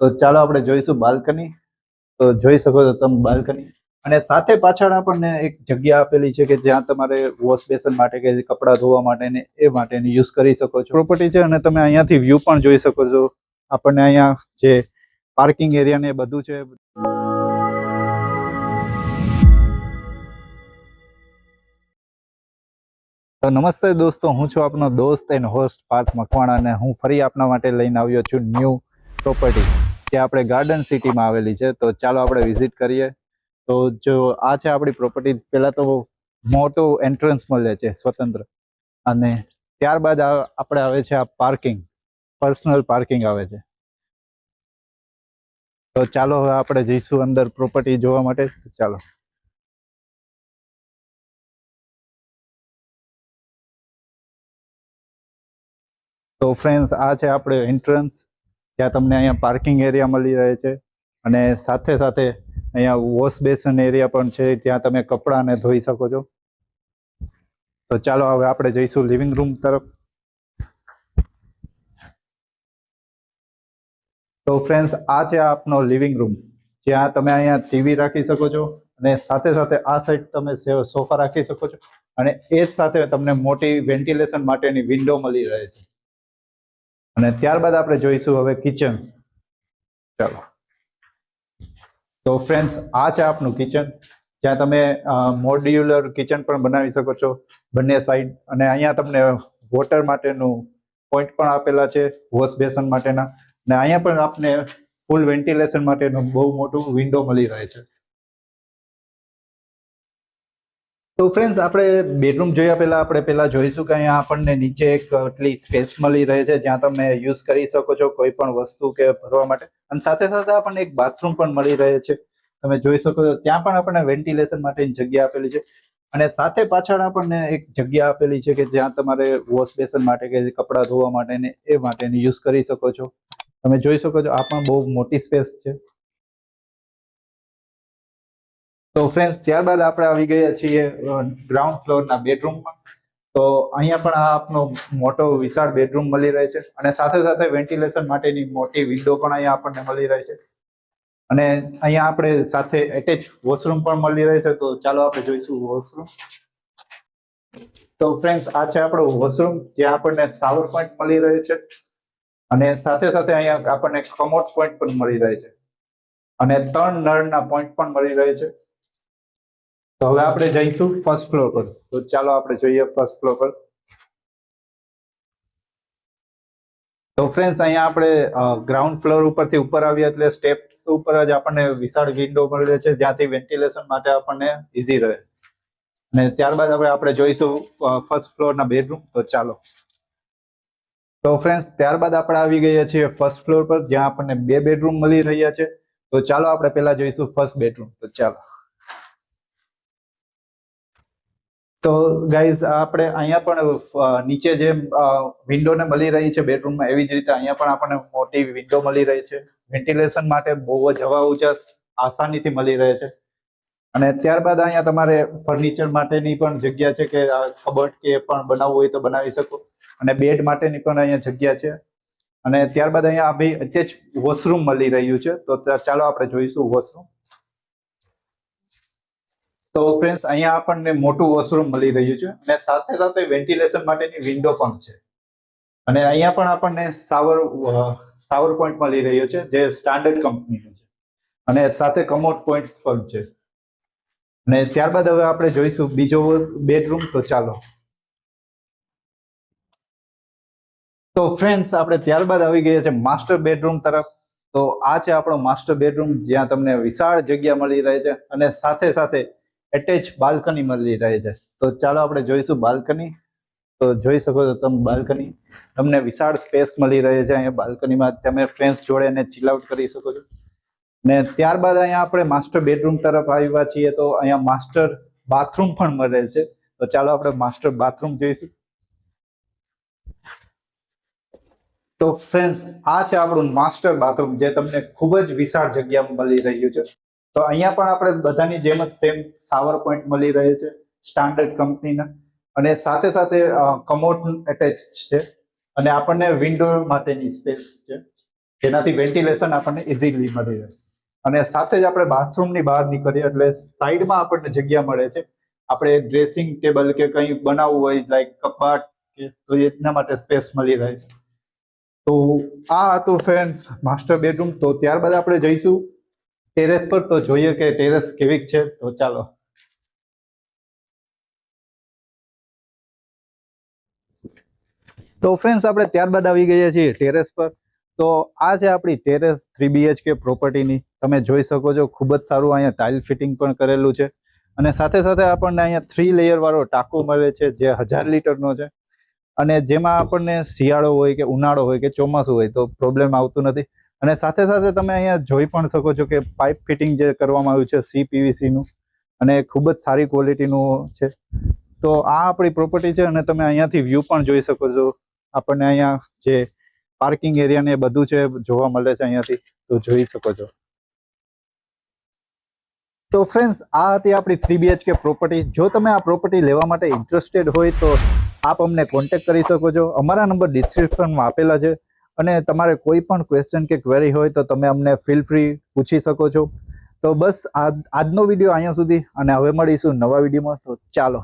તો ચાલો આપણે જોઈશું બાલ્કની. તો જોઈ શકો છો તમે બાલ્કની, અને સાથે પાછળ આપણને એક જગ્યા આપેલી છે કે જ્યાં તમારે વોશ બેસન માટે કે કપડાં ધોવા માટે ને એ માટેની યુઝ કરી શકો છો. પ્રોપર્ટી છે અને તમે અહીંયાથી વ્યૂ પણ જોઈ શકો છો. આપણને અહીંયા જે પાર્કિંગ એરિયા ને એ બધું છે. તો નમસ્તે દોસ્તો, હું છું આપનો દોસ્ત એન્ડ હોસ્ટ પાર્થ મકવાણા, અને હું ફરી આપના માટે લઈને આવ્યો છું ન્યૂ પ્રોપર્ટી જે આપણે ગાર્ડન સિટીમાં આવેલી છે. તો ચાલો આપણે વિઝિટ કરીએ. તો જો આ છે આપણી પ્રોપર્ટી. પહેલાં તો મોટું એન્ટ્રન્સ મળે છે સ્વતંત્ર, અને ત્યારબાદ આપણે આવે છે આ પાર્કિંગ, પર્સનલ પાર્કિંગ આવે છે. તો ચાલો હવે આપણે જઈશું અંદર પ્રોપર્ટી જોવા માટે. ચાલો. તો ફ્રેન્ડ્સ, આ છે આપણે એન્ટ્રન્સ, જ્યાં તમને અહીંયા પાર્કિંગ એરિયા મળી રહે છે, અને સાથે સાથે અહીંયા વોશ બેસન એરિયા પણ છે, જ્યાં તમે કપડાને ધોઈ શકો છો. તો ચાલો હવે આપણે જઈશું લિવિંગ રૂમ તરફ. તો ફ્રેન્ડ્સ, આ છે આપનો લિવિંગ રૂમ, જ્યાં તમે અહીંયા ટીવી રાખી શકો છો, અને સાથે સાથે આ સાઈડ તમે સોફા રાખી શકો છો, અને એ જ સાથે તમને મોટી વેન્ટિલેશન માટેની વિન્ડો મળી રહે છે. અને ત્યારબાદ આપણે જોઈશું હવે કિચન. ચાલો. તો ફ્રેન્ડ્સ, આ છે આપનું કિચન, જ્યાં તમે મોડ્યુલર કિચન પણ બનાવી શકો છો બંને સાઈડ. અને અહીંયા તમને વોટર માટેનું પોઈન્ટ પણ આપેલા છે, વોશ બેસન માટેના. અને અહીંયા પણ આપને ફૂલ વેન્ટિલેશન માટેનું બહુ મોટું વિન્ડો મળી રહે છે. તો ફ્રેન્ડ્સ, આપણે બેડરૂમ જોયા પહેલા જોઈશું કે અહીંયા આપણને નીચે એક એટલી સ્પેસ મળી રહે છે, જ્યાં તમે યુઝ કરી શકો છો કોઈ પણ વસ્તુ કે ભરવા માટે. અને સાથે સાથે આપણને એક બાથરૂમ પણ મળી રહે છે, તમે જોઈ શકો છો. ત્યાં પણ આપણને વેન્ટિલેશન માટેની જગ્યા આપેલી છે, અને સાથે પાછળ આપણને એક જગ્યા આપેલી છે કે જ્યાં તમારે વોશ બેસન માટે કે કપડાં ધોવા માટે ને એ માટેની યુઝ કરી શકો છો. તમે જોઈ શકો છો, આ પણ બહુ મોટી સ્પેસ છે. તો ફ્રેન્ડ્સ, ત્યારબાદ આપણે આવી ગયા છીએ ગ્રાઉન્ડ ફ્લોરના બેડરૂમમાં. તો અહીંયા પણ આ આપનો મોટો વિશાળ બેડરૂમ મળી રહે છે, અને સાથે સાથે વેન્ટિલેશન માટેની મોટી વિન્ડો પણ અહીંયા આપણને મળી રહે છે. અને અહીંયા આપણે સાથે એટેચ વોશરૂમ પણ મળી રહે છે. તો ચાલો આપણે જોઈશું વોશરૂમ. તો ફ્રેન્ડ્સ, આ છે આપણો વોશરૂમ, જ્યાં આપણને શાવર પોઈન્ટ મળી રહે છે, અને સાથે સાથે અહીંયા આપણને કમોડ પોઈન્ટ પણ મળી રહે છે, અને 3 નળના પોઈન્ટ પણ મળી રહે છે. તો હવે આપણે જઈશું ફર્સ્ટ ફ્લોર પર. તો ચાલો આપણે જોઈએ ફર્સ્ટ ફ્લોર પર. તો ફ્રેન્ડ્સ, અહીંયા આપણે ગ્રાઉન્ડ ફ્લોર ઉપરથી ઉપર આવ્યા એટલે સ્ટેપ્સ ઉપર જ આપણને વિશાળ વિન્ડો મળે છે, જ્યાંથી વેન્ટિલેશન માટે આપણને ઈઝી રહે. અને ત્યારબાદ હવે આપણે જોઈશું ફર્સ્ટ ફ્લોરના બેડરૂમ. તો ચાલો. તો ફ્રેન્ડ્સ, ત્યારબાદ આપણે આવી ગયા છીએ ફર્સ્ટ ફ્લોર પર, જ્યાં આપણને 2 બેડરૂમ મળી રહ્યા છે. તો ચાલો આપણે પહેલા જોઈશું ફર્સ્ટ બેડરૂમ. તો ચાલો. તો ગાઈઝ, આપણે અહીંયા પણ નીચે જેમ વિન્ડોને મળી રહી છે બેડરૂમમાં, એવી જ રીતે અહીંયા પણ આપણને મોટી વિન્ડો મળી રહી છે. વેન્ટિલેશન માટે બહુ જ હવા ઉજાસ આસાનીથી મળી રહે છે. અને ત્યારબાદ અહીંયા તમારે ફર્નિચર માટેની પણ જગ્યા છે, કે કબર્ડ કે પણ બનાવવું હોય તો બનાવી શકો. અને બેડ માટેની પણ અહીંયા જગ્યા છે. અને ત્યારબાદ અહીંયા બી એટેચ વોશરૂમ મળી રહ્યું છે. તો ચાલો આપણે જોઈશું વોશરૂમ. તો ફ્રેન્ડ્સ, અહીંયા આપણને મોટું વોશરૂમ મળી રહ્યું છે, અને સાથે સાથે વેન્ટિલેશન માટેની વિન્ડો પણ છે. અને અહીંયા પણ આપણને શાવર પોઈન્ટ મળી રહ્યો છે, જે સ્ટાન્ડર્ડ કંપનીનું છે, અને સાથે કમોડ પોઈન્ટ્સ પણ છે. અને ત્યારબાદ હવે આપણે જોઈશું બીજો બેડરૂમ. તો ચાલો. તો ફ્રેન્ડ્સ, આપણે ત્યારબાદ આવી ગયા છે માસ્ટર બેડરૂમ તરફ. તો આ છે આપણો માસ્ટર બેડરૂમ, જ્યાં તમને વિશાળ જગ્યા મળી રહે છે, અને સાથે સાથે એટેચ બાલ્કની મળી રહે છે. તો ચાલો આપણે જોઈશું બાલ્કની. તો જોઈ શકો છો તમે બાલ્કની, તમને વિશાળ સ્પેસ મળી રહે છે. અહીંયા બાલ્કનીમાં તમે ફ્રેન્ડ્સ જોડે એને ચિલ આઉટ કરી શકો છો. ને ત્યારબાદ અહીંયા આપણે માસ્ટર બેડરૂમ તરફ આવ્યા છીએ. તો અહીંયા માસ્ટર બાથરૂમ પણ મળે છે. તો ચાલો આપણે માસ્ટર બાથરૂમ જોઈશું. તો ફ્રેન્ડ્સ, આ છે આપણું માસ્ટર બાથરૂમ, જે તમને ખૂબ જ વિશાળ જગ્યા મળી રહ્યું છે. તો અહીંયા પણ આપણે બધાની જેમ જ સેમ શાવર પોઈન્ટ મળી રહે છે, સ્ટાન્ડર્ડ કંપનીના. અને સાથે સાથે કમોડ એટેચ છે, અને આપણને વિન્ડો માટેની સ્પેસ છે. જેનાથી વેન્ટિલેશન આપણને ઇઝીલી મળી રહે. અને સાથે જ આપણે બાથરૂમની બહાર નીકળીએ એટલે સાઈડમાં આપણને જગ્યા મળે છે. આપણે ડ્રેસિંગ ટેબલ કે કંઈ બનાવવું હોય લાઈક કબાટ કે તો એના માટે સ્પેસ મળી રહે છે. તો આ હતું ફ્રેન્ડ્સ માસ્ટર બેડરૂમ. તો ત્યારબાદ આપણે જઈશું ટેરેસ પર, તો જોઈએ કે ટેરેસ કેવી છે. તો ચાલો. તો ફ્રેન્ડ્સ આપણે ત્યારબાદ આવી ગયા છીએ ટેરેસ પર. તો આ છે આપણી ટેરેસ 3 BHK પ્રોપર્ટીની. તમે જોઈ શકો છો ખૂબ જ સારું અહીંયા ટાઇલ ફિટિંગ પણ કરેલું છે. અને સાથે સાથે આપણને અહીંયા 3 લેયર વાળો ટાંકો મળે છે જે 1000 લીટરનો છે. અને જેમાં આપણને શિયાળો હોય કે ઉનાળો હોય કે ચોમાસું હોય તો પ્રોબ્લેમ આવતું નથી. અને સાથે સાથે તમે અહીંયા જોઈ પણ શકો છો કે પાઇપ ફિટિંગ જે કરવામાં આવ્યું છે CPVC નું, અને ખૂબ જ સારી ક્વોલિટીનું છે. તો આ આપણી પ્રોપર્ટી છે અને તમે અહીંયાથી વ્યૂ પણ જોઈ શકો છો. આપણને અહીંયા જે પાર્કિંગ એરિયા ને બધું છે જોવા મળે છે અહીંયાથી, તો જોઈ શકો છો. તો ફ્રેન્ડ્સ આ હતી આપણી 3 BHK પ્રોપર્ટી. જો તમે આ પ્રોપર્ટી લેવા માટે ઇન્ટરેસ્ટેડ હોય તો આપ અમને કોન્ટેક્ટ કરી શકો છો. અમારા નંબર ડિસ્ક્રિપ્શનમાં આપેલા છે. અને તમારે કોઈ પણ ક્વેશ્ચન કે ક્વેરી હોય તો તમે અમને ફીલ ફ્રી પૂછી શકો છો. તો બસ આજનો વિડીયો અહીંયા સુધી, અને હવે મળીશું નવા વિડીયોમાં. તો ચાલો.